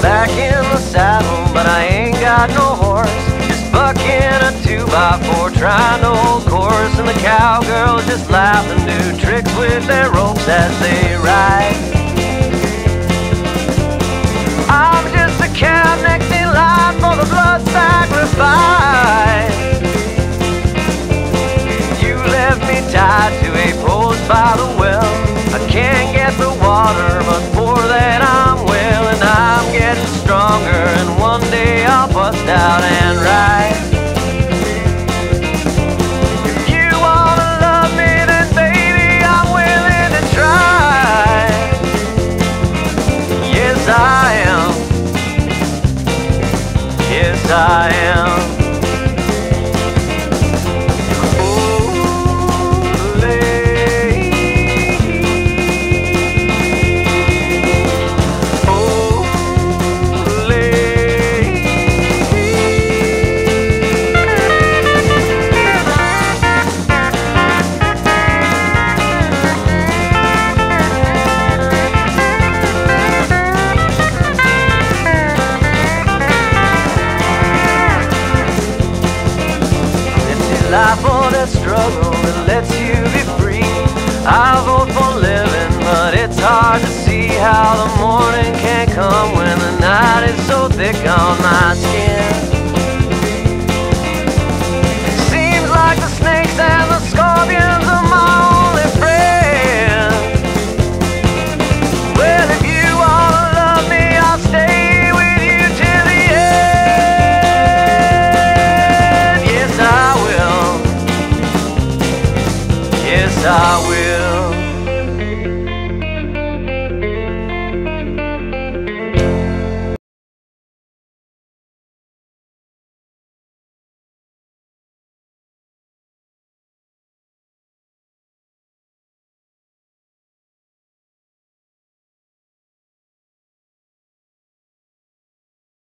back in the saddle, but I ain't got no horse. Just bucking a 2x4, trying to hold course, and the cowgirls just laugh and do tricks with their ropes as they ride. I'm just a cow next in line for the blood sacrifice. You left me tied to a post by the well. I can't get the water, but for that I'm well, and I'm getting stronger, and one day I'll bust out and ride. If you wanna love me, then baby, I'm willing to try. Yes, I am. Yes, I am. Life or that struggle that lets you be free. I vote for living, but it's hard to see how the morning can come when the night is so thick on my skin. Seems like the snakes and the scorpions are my only friends. Well, if you wanna love me, I'll stay with you till the end. Yes, I will. Yes, I will.